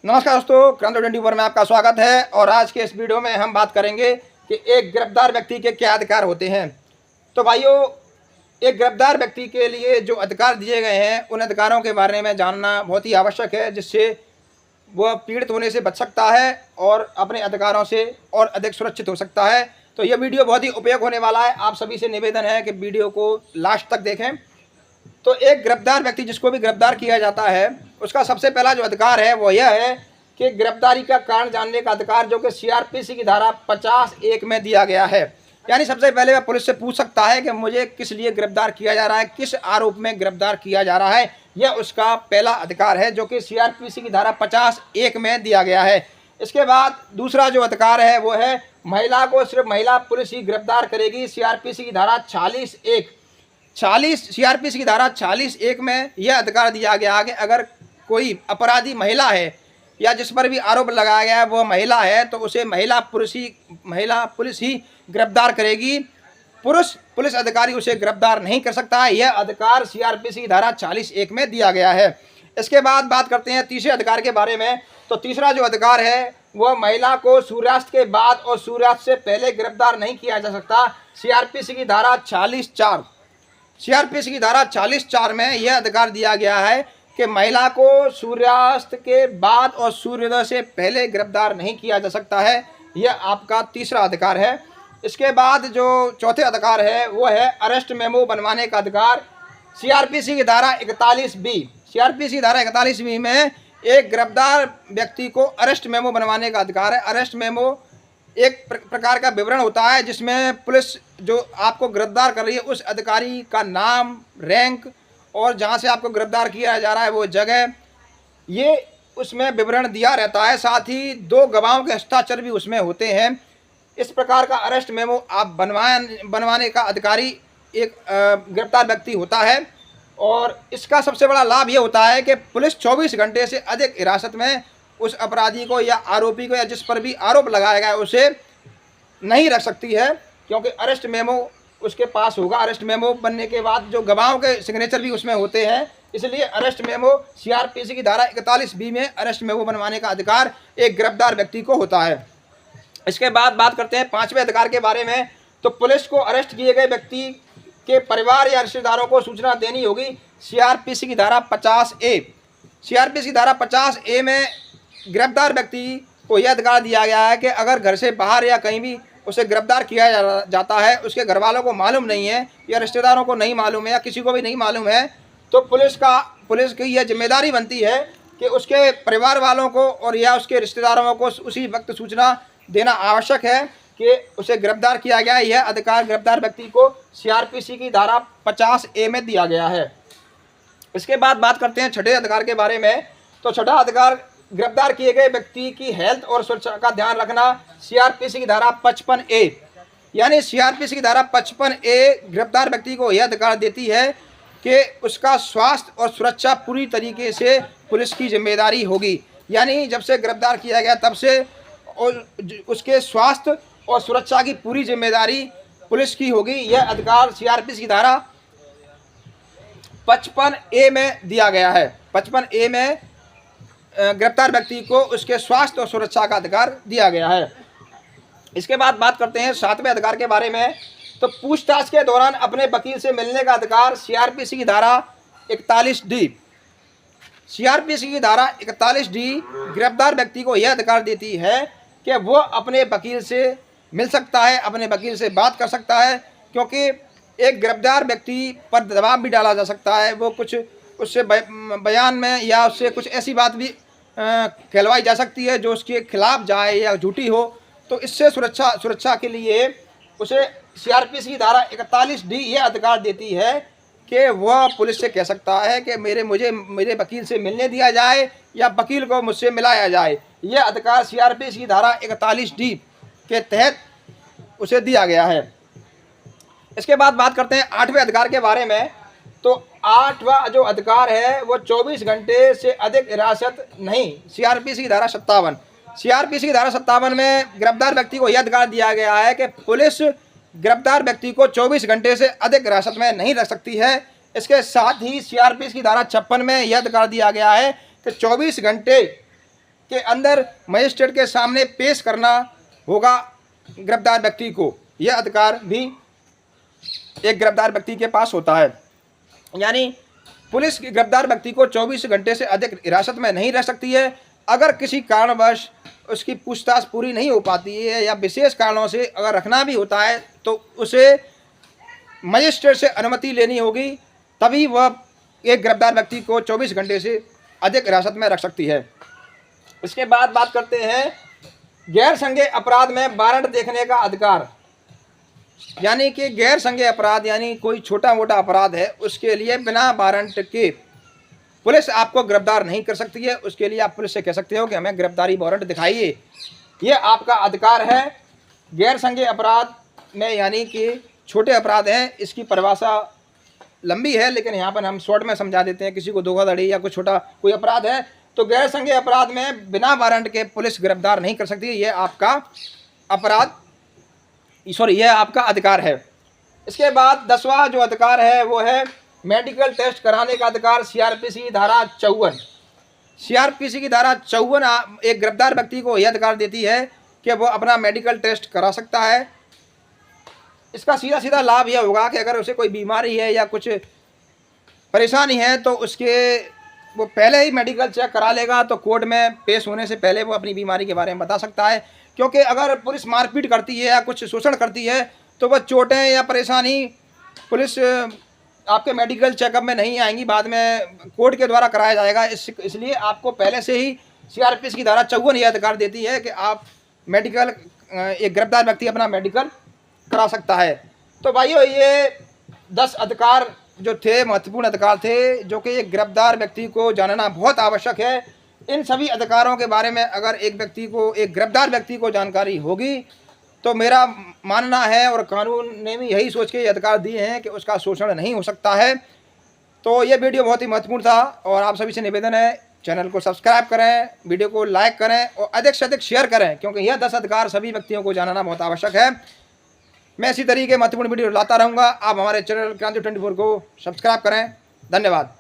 नमस्कार दोस्तों, क्रांति 24 में आपका स्वागत है। और आज के इस वीडियो में हम बात करेंगे कि एक गिरफ्तार व्यक्ति के क्या अधिकार होते हैं। तो भाइयों, एक गिरफ्तार व्यक्ति के लिए जो अधिकार दिए गए हैं उन अधिकारों के बारे में जानना बहुत ही आवश्यक है, जिससे वह पीड़ित होने से बच सकता है और अपने अधिकारों से और अधिक सुरक्षित हो सकता है। तो यह वीडियो बहुत ही उपयोगी होने वाला है। आप सभी से निवेदन है कि वीडियो को लास्ट तक देखें। तो एक गिरफ्तार व्यक्ति जिसको भी गिरफ्तार किया जाता है, उसका सबसे पहला जो अधिकार है वो यह है कि गिरफ्तारी का कारण जानने का अधिकार, जो कि सीआरपीसी की धारा 50(1) में दिया गया है। यानी सबसे पहले वह पुलिस से पूछ सकता है कि मुझे किस लिए गिरफ्तार किया जा रहा है, किस आरोप में गिरफ्तार किया जा रहा है। यह उसका पहला अधिकार है, जो कि सीआरपीसी की धारा 50(1) में दिया गया है। इसके बाद दूसरा जो अधिकार है वो है महिला को सिर्फ महिला पुलिस ही गिरफ्तार करेगी। सीआरपीसी की धारा 46(1) सीआरपीसी की धारा 46(1) में यह अधिकार दिया गया है कि अगर कोई अपराधी महिला है या जिस पर भी आरोप लगाया गया है वो महिला है, तो उसे महिला पुलिस ही गिरफ्तार करेगी। पुरुष पुलिस अधिकारी उसे गिरफ्तार नहीं कर सकता है। यह अधिकार सीआरपीसी की धारा 46(1) में दिया गया है। इसके बाद बात करते हैं तीसरे अधिकार के बारे में। तो तीसरा जो अधिकार है वह महिला को सूर्यास्त के बाद और सूर्यास्त से पहले गिरफ्तार नहीं किया जा सकता। सीआरपीसी की धारा 46(4) में यह अधिकार दिया गया है कि महिला को सूर्यास्त के बाद और सूर्योदय से पहले गिरफ्तार नहीं किया जा सकता है। यह आपका तीसरा अधिकार है। इसके बाद जो चौथे अधिकार है वो है अरेस्ट मेमो बनवाने का अधिकार। सीआरपीसी की धारा 41(B) में एक गिरफ्तार व्यक्ति को अरेस्ट मेमो बनवाने का अधिकार है। अरेस्ट मेमो एक प्रकार का विवरण होता है जिसमें पुलिस जो आपको गिरफ्तार कर रही है उस अधिकारी का नाम, रैंक और जहां से आपको गिरफ्तार किया जा रहा है वो जगह, ये उसमें विवरण दिया रहता है। साथ ही 2 गवाहों के हस्ताक्षर भी उसमें होते हैं। इस प्रकार का अरेस्ट मेमो आप बनवाने का अधिकारी एक गिरफ्तार व्यक्ति होता है। और इसका सबसे बड़ा लाभ ये होता है कि पुलिस 24 घंटे से अधिक हिरासत में उस अपराधी को या आरोपी को या जिस पर भी आरोप लगाया गया है उसे नहीं रख सकती है, क्योंकि अरेस्ट मेमो उसके पास होगा। अरेस्ट मेमो बनने के बाद जो गवाहों के सिग्नेचर भी उसमें होते हैं, इसलिए अरेस्ट मेमो सीआरपीसी की धारा 41(B) में अरेस्ट मेमो बनवाने का अधिकार एक गिरफ्तार व्यक्ति को होता है। इसके बाद बात करते हैं 5वें अधिकार के बारे में। तो पुलिस को अरेस्ट किए गए व्यक्ति के परिवार या रिश्तेदारों को सूचना देनी होगी। सीआरपीसी की धारा 50(A) सीआरपीसी की धारा 50(A) में गिरफ्तार व्यक्ति को यह अधिकार दिया गया है कि अगर घर से बाहर या कहीं भी उसे गिरफ्तार किया जाता है, उसके घर वालों को मालूम नहीं है या रिश्तेदारों को नहीं मालूम है या किसी को भी नहीं मालूम है, तो पुलिस की यह जिम्मेदारी बनती है कि उसके परिवार वालों को और या उसके रिश्तेदारों को उसी वक्त सूचना देना आवश्यक है कि उसे गिरफ्तार किया गया है। यह अधिकार गिरफ्तार व्यक्ति को सीआरपीसी की धारा 50(A) में दिया गया है। इसके बाद बात करते हैं छठे अधिकार के बारे में। तो छठा अधिकार गिरफ्तार किए गए व्यक्ति की हेल्थ और सुरक्षा का ध्यान रखना। सीआरपीसी की धारा 55(A) यानी सीआरपीसी की धारा 55(A) गिरफ्तार व्यक्ति को यह अधिकार देती है कि उसका स्वास्थ्य और सुरक्षा पूरी तरीके से पुलिस की जिम्मेदारी होगी। यानी जब से गिरफ्तार किया गया तब से उसके स्वास्थ्य और सुरक्षा की पूरी जिम्मेदारी पुलिस की होगी। यह अधिकार सीआरपीसी की धारा 55(A) में दिया गया है। 55(A) में गिरफ्तार व्यक्ति को उसके स्वास्थ्य और सुरक्षा का अधिकार दिया गया है। इसके बाद बात करते हैं 7वें अधिकार के बारे में। तो पूछताछ के दौरान अपने वकील से मिलने का अधिकार। सीआरपीसी की धारा 41(D) सीआरपीसी की धारा 41(D) गिरफ्तार व्यक्ति को यह अधिकार देती है कि वह अपने वकील से मिल सकता है, अपने वकील से बात कर सकता है, क्योंकि एक गिरफ्तार व्यक्ति पर दबाव भी डाला जा सकता है। वो कुछ उससे बयान में या उससे कुछ ऐसी बात भी कहलवाई जा सकती है जो उसके खिलाफ जाए या झूठी हो। तो इससे सुरक्षा के लिए उसे सीआरपीसी की धारा 41(D) यह अधिकार देती है कि वह पुलिस से कह सकता है कि मेरे वकील से मिलने दिया जाए या वकील को मुझसे मिलाया जाए। यह अधिकार सीआरपीसी की धारा 41(D) के तहत उसे दिया गया है। इसके बाद बात करते हैं 8वें अधिकार के बारे में। तो 8वां जो अधिकार है वो 24 घंटे से अधिक हिरासत नहीं। सीआरपीसी की धारा 57 में गिरफ्तार व्यक्ति को यह अधिकार दिया गया है कि पुलिस गिरफ्तार व्यक्ति को 24 घंटे से अधिक हिरासत में नहीं रख सकती है। इसके साथ ही सीआरपीसी की धारा 56 में यह अधिकार दिया गया है कि 24 घंटे के अंदर मजिस्ट्रेट के सामने पेश करना होगा गिरफ्तार व्यक्ति को। यह अधिकार भी एक गिरफ्तार व्यक्ति के पास होता है। यानी पुलिस गिरफ्तार व्यक्ति को 24 घंटे से अधिक हिरासत में नहीं रह सकती है। अगर किसी कारणवश उसकी पूछताछ पूरी नहीं हो पाती है या विशेष कारणों से अगर रखना भी होता है तो उसे मजिस्ट्रेट से अनुमति लेनी होगी, तभी वह एक गिरफ्तार व्यक्ति को 24 घंटे से अधिक हिरासत में रख सकती है। इसके बाद बात करते हैं गैर संज्ञेय अपराध में वारंट देखने का अधिकार। यानी कि गैर संज्ञेय अपराध यानी कोई छोटा मोटा अपराध है, उसके लिए बिना वारंट के पुलिस आपको गिरफ्तार नहीं कर सकती है। उसके लिए आप पुलिस से कह सकते हो कि हमें गिरफ्तारी वारंट दिखाइए, ये आपका अधिकार है। गैर संज्ञेय अपराध में यानी कि छोटे अपराध हैं, इसकी परिभाषा लंबी है लेकिन यहाँ पर हम शॉर्ट में समझा देते हैं। किसी को धोखाधड़ी या कुछ छोटा कोई अपराध है तो गैर संज्ञेय अपराध में बिना वारंट के पुलिस गिरफ्तार नहीं कर सकती। ये आपका यह आपका अधिकार है। इसके बाद 10वां जो अधिकार है वो है मेडिकल टेस्ट कराने का अधिकार। सीआरपीसी धारा 54, सीआरपीसी की धारा 54 एक गिरफ्तार व्यक्ति को यह अधिकार देती है कि वो अपना मेडिकल टेस्ट करा सकता है। इसका सीधा सीधा लाभ यह होगा कि अगर उसे कोई बीमारी है या कुछ परेशानी है तो वो पहले ही मेडिकल चेक करा लेगा, तो कोर्ट में पेश होने से पहले वो अपनी बीमारी के बारे में बता सकता है। क्योंकि अगर पुलिस मारपीट करती है या कुछ शोषण करती है तो वह चोटें या परेशानी पुलिस आपके मेडिकल चेकअप में नहीं आएंगी, बाद में कोर्ट के द्वारा कराया जाएगा। इसलिए आपको पहले से ही सीआरपीसी की धारा 54 यह अधिकार देती है कि आप मेडिकल एक गिरफ्तार व्यक्ति अपना मेडिकल करा सकता है। तो भाइयों ये 10 अधिकार जो थे महत्वपूर्ण अधिकार थे जो कि एक गिरफ्तार व्यक्ति को जानना बहुत आवश्यक है। इन सभी अधिकारों के बारे में अगर एक गिरफ्तार व्यक्ति को जानकारी होगी तो मेरा मानना है और कानून ने भी यही सोच के ये अधिकार दिए हैं कि उसका शोषण नहीं हो सकता है। तो ये वीडियो बहुत ही महत्वपूर्ण था और आप सभी से निवेदन है चैनल को सब्सक्राइब करें, वीडियो को लाइक करें और अधिक से अधिक शेयर करें, क्योंकि यह 10 अधिकार सभी व्यक्तियों को जानना बहुत आवश्यक है। मैं इसी तरीके महत्वपूर्ण वीडियो लाता रहूँगा। आप हमारे चैनल क्रांति 24 को सब्सक्राइब करें। धन्यवाद।